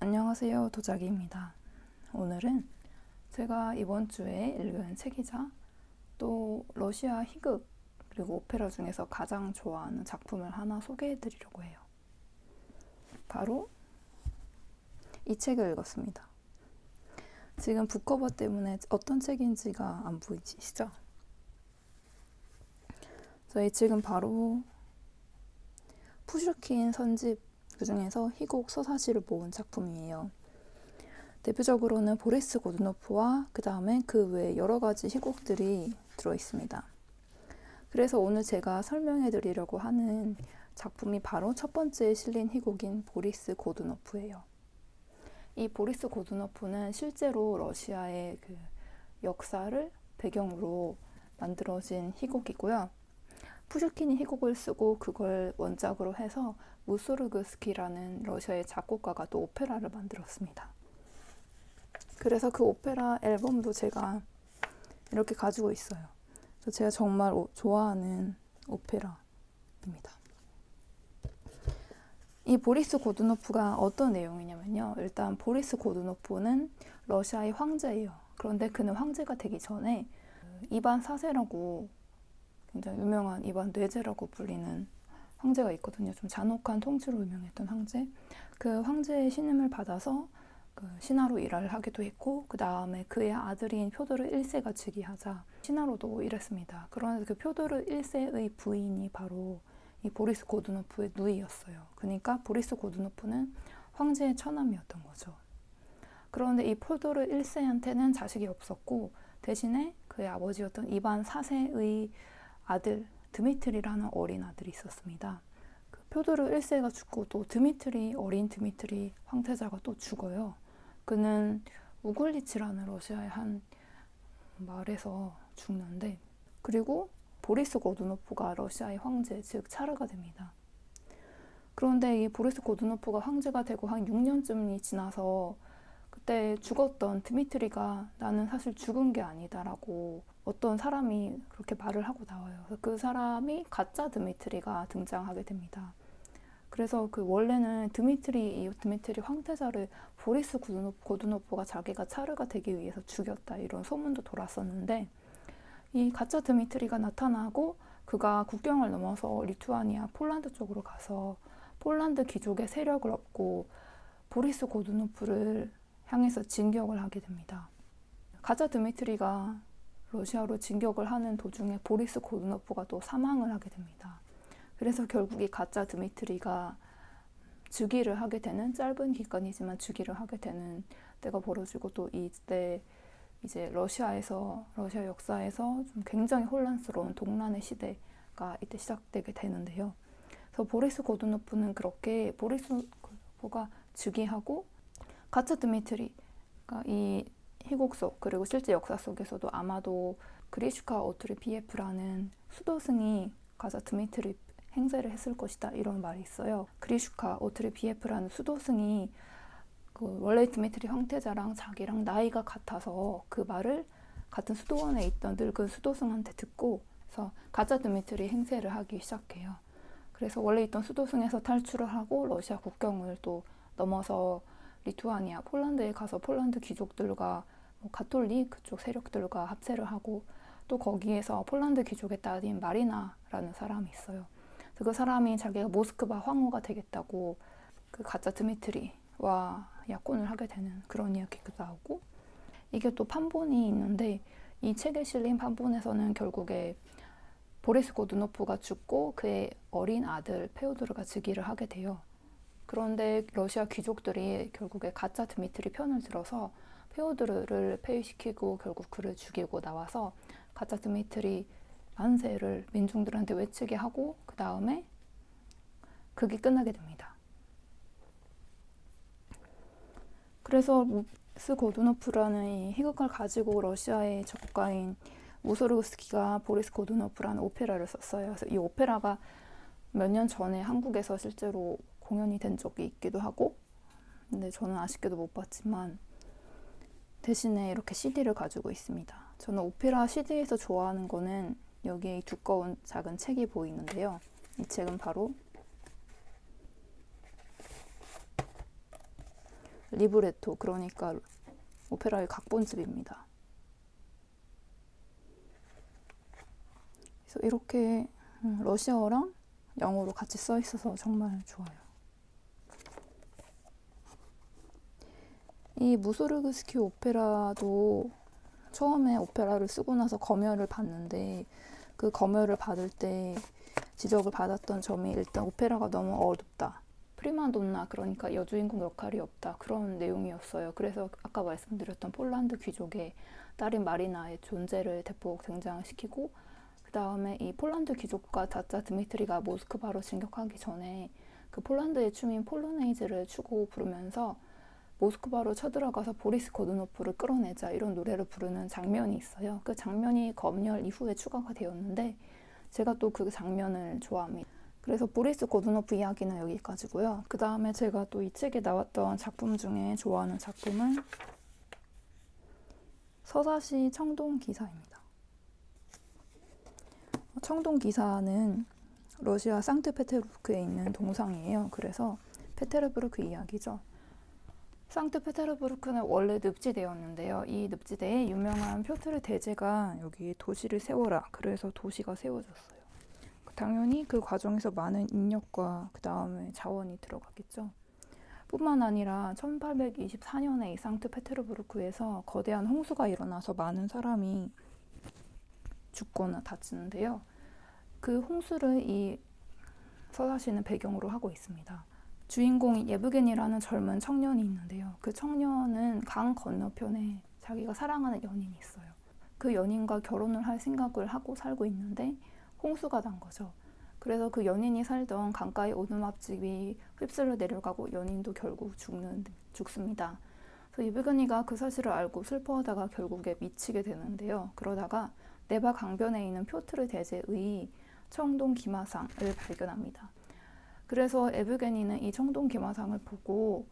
안녕하세요, 도자기입니다. 오늘은 제가 이번 주에 읽은 책이자 또 러시아 희극 그리고 오페라 중에서 가장 좋아하는 작품을 하나 소개해 드리려고 해요. 바로 이 책을 읽었습니다. 지금 북커버 때문에 어떤 책인지가 안 보이시죠? 저희 지금 바로 푸슈킨 선집 그 중에서 희곡 서사시를 모은 작품이에요. 대표적으로는 보리스 고드노프와 그 다음에 그 외에 여러 가지 희곡들이 들어있습니다. 그래서 오늘 제가 설명해 드리려고 하는 작품이 바로 첫 번째에 실린 희곡인 보리스 고드노프예요. 이 보리스 고드노프는 실제로 러시아의 그 역사를 배경으로 만들어진 희곡이고요. 푸슈킨이 희곡을 쓰고 그걸 원작으로 해서 무소르그스키라는 러시아의 작곡가가 또 오페라를 만들었습니다. 그래서 그 오페라 앨범도 제가 이렇게 가지고 있어요. 제가 정말 좋아하는 오페라입니다. 이 보리스 고드노프가 어떤 내용이냐면요. 일단 보리스 고드노프는 러시아의 황제예요. 그런데 그는 황제가 되기 전에 이반 4세라고 굉장히 유명한 이반 뇌제라고 불리는 황제가 있거든요. 좀 잔혹한 통치로 유명했던 황제. 그 황제의 신임을 받아서 그 신하로 일을 하기도 했고, 그 다음에 그의 아들인 표도르 1세가 즉위하자 신하로도 일했습니다. 그런데 그 표도르 1세의 부인이 바로 이 보리스 고드노프의 누이였어요. 그러니까 보리스 고드노프는 황제의 처남이었던 거죠. 그런데 이 표도르 1세한테는 자식이 없었고, 대신에 그의 아버지였던 이반 4세의 아들 드미트리라는 어린 아들이 있었습니다. 그 표도르 1세가 죽고 또 어린 드미트리 황태자가 또 죽어요. 그는 우글리치라는 러시아의 한 마을에서 죽는데, 그리고 보리스 고드노프가 러시아의 황제, 즉 차르가 됩니다. 그런데 이 보리스 고드노프가 황제가 되고 한 6년쯤이 지나서 그때 죽었던 드미트리가 나는 사실 죽은 게 아니다라고 어떤 사람이 그렇게 말을 하고 나와요. 그 사람이 가짜 드미트리가 등장하게 됩니다. 그래서 그 원래는 이 드미트리 황태자를 보리스 고드노프가 자기가 차르가 되기 위해서 죽였다 이런 소문도 돌았었는데, 이 가짜 드미트리가 나타나고 그가 국경을 넘어서 리투아니아, 폴란드 쪽으로 가서 폴란드 귀족의 세력을 얻고 보리스 고드노프를 향해서 진격을 하게 됩니다. 가짜 드미트리가 러시아로 진격을 하는 도중에 보리스 고드노프가 또 사망을 하게 됩니다. 그래서 결국 이 가짜 드미트리가 즉위를 하게 되는, 짧은 기간이지만 즉위를 하게 되는 때가 벌어지고, 또 이때 이제 러시아 역사에서 좀 굉장히 혼란스러운 동란의 시대가 이때 시작되게 되는데요. 그래서 보리스 고드노프는 그렇게 보리스 고드노프가 즉위하고 가짜 드미트리, 그러니까 이 희곡 속 그리고 실제 역사 속에서도 아마도 그리슈카 오트르피예프라는 수도승이 가짜 드미트리 행세를 했을 것이다 이런 말이 있어요. 그리슈카 오트르피예프라는 수도승이 그 원래 드미트리 황태자랑 자기랑 나이가 같아서 그 말을 같은 수도원에 있던 늙은 수도승한테 듣고, 그래서 가짜 드미트리 행세를 하기 시작해요. 그래서 원래 있던 수도승에서 탈출을 하고 러시아 국경을 또 넘어서 리투아니아, 폴란드에 가서 폴란드 귀족들과 가톨릭 그쪽 세력들과 합세를 하고, 또 거기에서 폴란드 귀족의 딸인 마리나라는 사람이 있어요. 그 사람이 자기가 모스크바 황후가 되겠다고 그 가짜 드미트리와 약혼을 하게 되는 그런 이야기가 나오고, 이게 또 판본이 있는데 이 책에 실린 판본에서는 결국에 보리스 고드노프가 죽고 그의 어린 아들 페오도르가 즉위를 하게 돼요. 그런데 러시아 귀족들이 결국에 가짜 드미트리 편을 들어서 페오도르를 폐위시키고 결국 그를 죽이고 나와서 가짜 드미트리 만세를 민중들한테 외치게 하고, 그 다음에 극이 끝나게 됩니다. 그래서 보리스 고드노프라는 이 희극을 가지고 러시아의 작곡가인 무소르그스키가 보리스 고드노프라는 오페라를 썼어요. 그래서 이 오페라가 몇 년 전에 한국에서 실제로 공연이 된 적이 있기도 하고, 근데 저는 아쉽게도 못 봤지만 대신에 이렇게 CD를 가지고 있습니다. 저는 오페라 CD에서 좋아하는 거는 여기에 이 두꺼운 작은 책이 보이는데요. 이 책은 바로 리브레토, 그러니까 오페라의 각본집입니다. 그래서 이렇게 러시아어랑 영어로 같이 써 있어서 정말 좋아요. 이 무소르그스키 오페라도 처음에 오페라를 쓰고 나서 검열을 받는데, 그 검열을 받을 때 지적을 받았던 점이 일단 오페라가 너무 어둡다, 프리마돈나, 그러니까 여주인공 역할이 없다, 그런 내용이었어요. 그래서 아까 말씀드렸던 폴란드 귀족의 딸인 마리나의 존재를 대폭 등장시키고, 그 다음에 이 폴란드 귀족과 다짜 드미트리가 모스크바로 진격하기 전에 그 폴란드의 춤인 폴로네이즈를 추고 부르면서 모스크바로 쳐들어가서 보리스 고두노프를 끌어내자, 이런 노래를 부르는 장면이 있어요. 그 장면이 검열 이후에 추가가 되었는데 제가 또 그 장면을 좋아합니다. 그래서 보리스 고두노프 이야기는 여기까지고요. 그 다음에 제가 또 이 책에 나왔던 작품 중에 좋아하는 작품은 서사시 청동기사입니다. 청동기사는 러시아 상트페테르부르크에 있는 동상이에요. 그래서 페테르부르크 이야기죠. 상트페테르부르크는 원래 늪지대였는데요. 이 늪지대에 유명한 표트르 대제가 여기 도시를 세워라, 그래서 도시가 세워졌어요. 당연히 그 과정에서 많은 인력과 그 다음에 자원이 들어가겠죠. 뿐만 아니라 1824년에 이 상트페테르부르크에서 거대한 홍수가 일어나서 많은 사람이 죽거나 다치는데요. 그 홍수를 이 서사시는 배경으로 하고 있습니다. 주인공이 예브겐이라는 젊은 청년이 있는데요. 그 청년은 강 건너편에 자기가 사랑하는 연인이 있어요. 그 연인과 결혼을 할 생각을 하고 살고 있는데 홍수가 난 거죠. 그래서 그 연인이 살던 강가의 오두막집이 휩쓸려 내려가고 연인도 결국 죽습니다. 그래서 예브겐이가 그 사실을 알고 슬퍼하다가 결국에 미치게 되는데요. 그러다가 네바 강변에 있는 표트르 대제의 청동 기마상을 발견합니다. 그래서 에브게니는 이 청동 기마상을 보고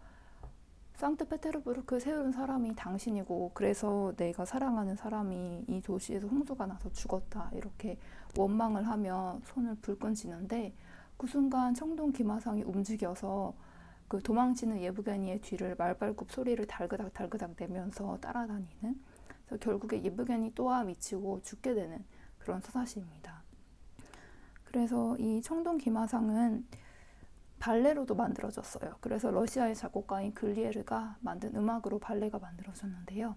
상트페테르부르크 세운 사람이 당신이고, 그래서 내가 사랑하는 사람이 이 도시에서 홍수가 나서 죽었다, 이렇게 원망을 하며 손을 불끈 쥐는데, 그 순간 청동 기마상이 움직여서 그 도망치는 예브게니의 뒤를 말발굽 소리를 달그닥 달그닥 내면서 따라다니는, 그래서 결국에 예브게니 또한 미치고 죽게 되는 그런 서사시입니다. 그래서 이 청동 기마상은 발레로도 만들어졌어요. 그래서 러시아의 작곡가인 글리에르가 만든 음악으로 발레가 만들어졌는데요.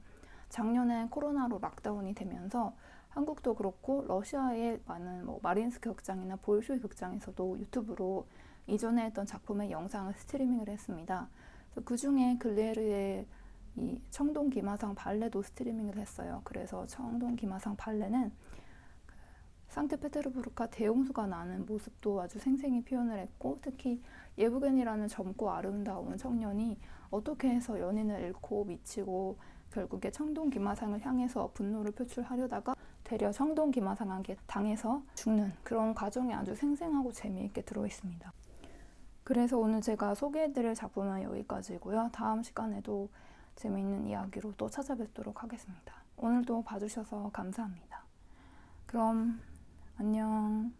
작년에 코로나로 락다운이 되면서 한국도 그렇고 러시아의 많은 마린스크 극장이나 볼쇼이 극장에서도 유튜브로 이전에 했던 작품의 영상을 스트리밍을 했습니다. 그 중에 글리에르의 이 청동 기마상 발레도 스트리밍을 했어요. 그래서 청동 기마상 발레는 상트페테르부르크가 대홍수가 나는 모습도 아주 생생히 표현을 했고, 특히 예브겐이라는 젊고 아름다운 청년이 어떻게 해서 연인을 잃고 미치고 결국에 청동 기마상을 향해서 분노를 표출하려다가 되려 청동 기마상에게 당해서 죽는 그런 과정이 아주 생생하고 재미있게 들어있습니다. 그래서 오늘 제가 소개해드릴 작품은 여기까지고요. 다음 시간에도 재미있는 이야기로 또 찾아뵙도록 하겠습니다. 오늘도 봐주셔서 감사합니다. 그럼 안녕.